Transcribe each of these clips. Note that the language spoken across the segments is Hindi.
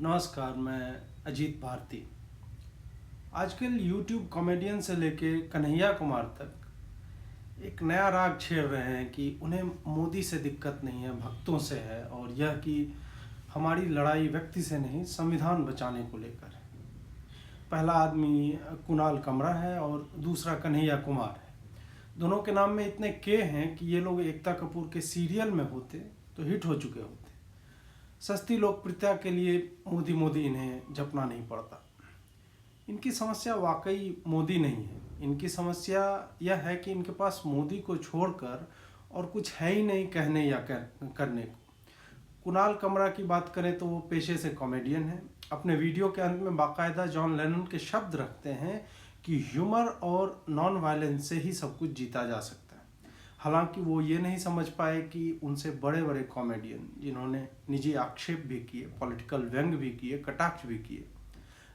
नमस्कार, मैं अजीत भारती। आजकल यूट्यूब कॉमेडियन से लेके कन्हैया कुमार तक एक नया राग छेड़ रहे हैं कि उन्हें मोदी से दिक्कत नहीं है, भक्तों से है, और यह कि हमारी लड़ाई व्यक्ति से नहीं संविधान बचाने को लेकर है। पहला आदमी कुणाल कमरा है और दूसरा कन्हैया कुमार है। दोनों के नाम में इतने के हैं कि ये लोग एकता कपूर के सीरियल में होते तो हिट हो चुके होते। सस्ती लोकप्रियता के लिए मोदी मोदी इन्हें जपना नहीं पड़ता। इनकी समस्या वाकई मोदी नहीं है। इनकी समस्या यह है कि इनके पास मोदी को छोड़कर और कुछ है ही नहीं कहने या करने को। कुणाल कमरा की बात करें तो वो पेशे से कॉमेडियन है। अपने वीडियो के अंत में बाकायदा जॉन लेनन के शब्द रखते हैं कि ह्यूमर और नॉन वायलेंस से ही सब कुछ जीता जा सकता है। हालांकि वो ये नहीं समझ पाए कि उनसे बड़े बड़े कॉमेडियन जिन्होंने निजी आक्षेप भी किए, पॉलिटिकल व्यंग भी किए, कटाक्ष भी किए,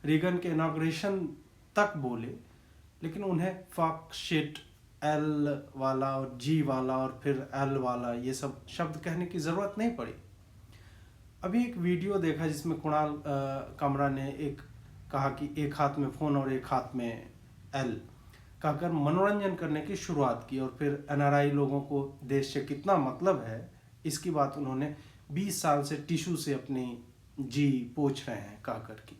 रीगन के इनॉग्रेशन तक बोले, लेकिन उन्हें फक, शिट, एल वाला और जी वाला और फिर एल वाला ये सब शब्द कहने की ज़रूरत नहीं पड़ी। अभी एक वीडियो देखा जिसमें कुणाल कमरा ने कहा कि एक हाथ में फ़ोन और एक हाथ में एल कहकर मनोरंजन करने की शुरुआत की, और फिर एनआरआई लोगों को देश से कितना मतलब है इसकी बात उन्होंने 20 साल से टिश्यू से अपनी जी पोंछ रहे हैं कहकर की।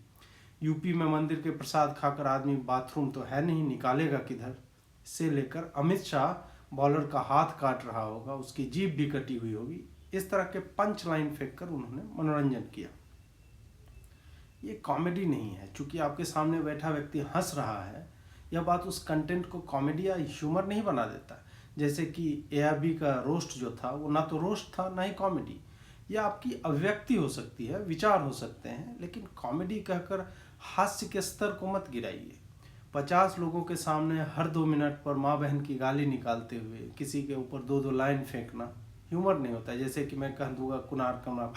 यूपी में मंदिर के प्रसाद खाकर आदमी बाथरूम तो है नहीं, निकालेगा किधर, से लेकर अमित शाह बॉलर का हाथ काट रहा होगा, उसकी जीभ भी कटी हुई होगी, इस तरह के पंच लाइन फेंक कर उन्होंने मनोरंजन किया। ये कॉमेडी नहीं है। चूंकि आपके सामने बैठा व्यक्ति हंस रहा है, यह बात उस कंटेंट को कॉमेडी या ह्यूमर नहीं बना देता। जैसे कि एआरबी का रोस्ट जो था वो ना तो रोस्ट था ना ही कॉमेडी। यह आपकी अभिव्यक्ति हो सकती है, विचार हो सकते हैं, लेकिन कॉमेडी कहकर हास्य के स्तर को मत गिराइए। 50 लोगों के सामने हर 2 मिनट पर माँ बहन की गाली निकालते हुए किसी के ऊपर 2-2 लाइन फेंकना ह्यूमर नहीं होता। जैसे कि मैं कह दूंगा कुणाल कमरा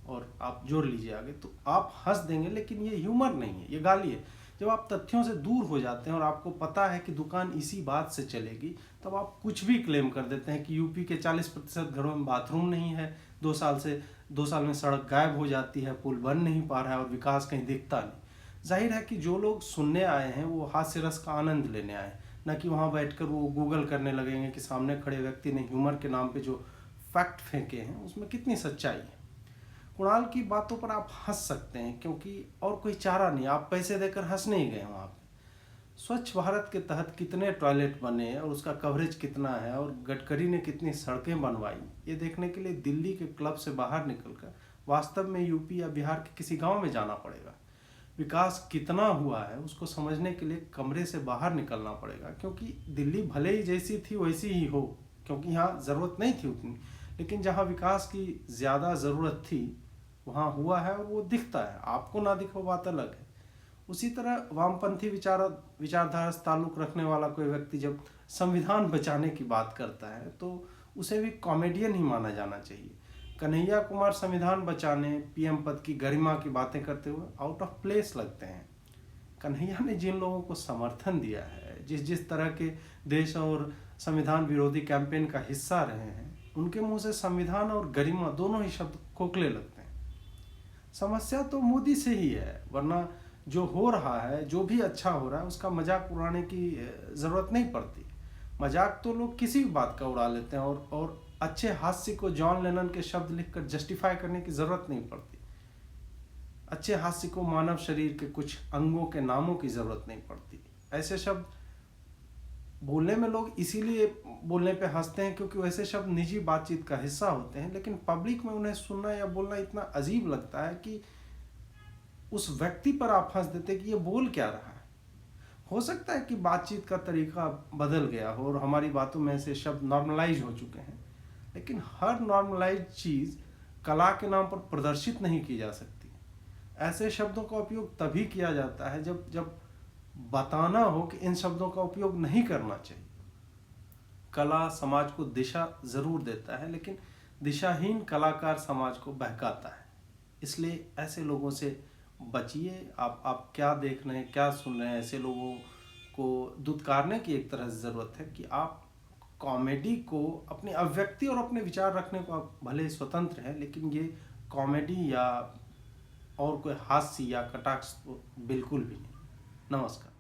और आप जोड़ लीजिए आगे, तो आप हंस देंगे, लेकिन ये ह्यूमर नहीं है, ये गाली है। जब आप तथ्यों से दूर हो जाते हैं और आपको पता है कि दुकान इसी बात से चलेगी, तब आप कुछ भी क्लेम कर देते हैं कि यूपी के 40% घरों में बाथरूम नहीं है, 2 साल में सड़क गायब हो जाती है, पुल बन नहीं पा रहा है और विकास कहीं दिखता नहीं। जाहिर है कि जो लोग सुनने आए हैं वो हास्य रस का आनंद लेने आए, न कि वहाँ बैठकर वो गूगल करने लगेंगे कि सामने खड़े व्यक्ति ने ह्यूमर के नाम पे जो फैक्ट फेंके हैं उसमें कितनी सच्चाई है। कुणाल की बातों पर आप हंस सकते हैं क्योंकि और कोई चारा नहीं, आप पैसे देकर हंस नहीं गए वहाँ पे। स्वच्छ भारत के तहत कितने टॉयलेट बने और उसका कवरेज कितना है और गडकरी ने कितनी सड़कें बनवाई, ये देखने के लिए दिल्ली के क्लब से बाहर निकलकर वास्तव में यूपी या बिहार के किसी गांव में जाना पड़ेगा। विकास कितना हुआ है उसको समझने के लिए कमरे से बाहर निकलना पड़ेगा, क्योंकि दिल्ली भले ही जैसी थी वैसी ही हो, क्योंकि यहाँ ज़रूरत नहीं थी उतनी, लेकिन जहाँ विकास की ज़्यादा ज़रूरत थी वहाँ हुआ है और वो दिखता है। आपको ना दिखे बात अलग है। उसी तरह वामपंथी विचारधारा से ताल्लुक़ रखने वाला कोई व्यक्ति जब संविधान बचाने की बात करता है तो उसे भी कॉमेडियन ही माना जाना चाहिए। कन्हैया कुमार संविधान बचाने, पीएम पद की गरिमा की बातें करते हुए आउट ऑफ प्लेस लगते हैं। कन्हैया ने जिन लोगों को समर्थन दिया है, जिस तरह के देश और संविधान विरोधी कैंपेन का हिस्सा रहे हैं, उनके मुंह से संविधान और गरिमा दोनों ही शब्द खोखले लगते हैं। समस्या तो मोदी से ही है, वरना जो हो रहा है, जो भी अच्छा हो रहा है, उसका मजाक उड़ाने की ज़रूरत नहीं पड़ती। मजाक तो लोग किसी भी बात का उड़ा लेते हैं और अच्छे हास्य को जॉन लेनन के शब्द लिखकर जस्टिफाई करने की ज़रूरत नहीं पड़ती। अच्छे हास्य को मानव शरीर के कुछ अंगों के नामों की ज़रूरत नहीं पड़ती। ऐसे शब्द बोलने में लोग इसीलिए बोलने पे हंसते हैं क्योंकि वैसे शब्द निजी बातचीत का हिस्सा होते हैं, लेकिन पब्लिक में उन्हें सुनना या बोलना इतना अजीब लगता है कि उस व्यक्ति पर आप हंस देते हैं कि ये बोल क्या रहा है। हो सकता है कि बातचीत का तरीका बदल गया हो और हमारी बातों में ऐसे शब्द नॉर्मलाइज हो चुके हैं, लेकिन हर नॉर्मलाइज चीज़ कला के नाम पर प्रदर्शित नहीं की जा सकती। ऐसे शब्दों का उपयोग तभी किया जाता है जब बताना हो कि इन शब्दों का उपयोग नहीं करना चाहिए। कला समाज को दिशा जरूर देता है, लेकिन दिशाहीन कलाकार समाज को बहकाता है। इसलिए ऐसे लोगों से बचिए। आप क्या देख रहे हैं, क्या सुन रहे हैं, ऐसे लोगों को दुत्कारने की एक तरह से ज़रूरत है कि आप कॉमेडी को, अपनी अभिव्यक्ति और अपने विचार रखने को आप भले स्वतंत्र हैं, लेकिन ये कॉमेडी या और कोई हास्य या कटाक्ष तो बिल्कुल भी नहीं। नमस्कार।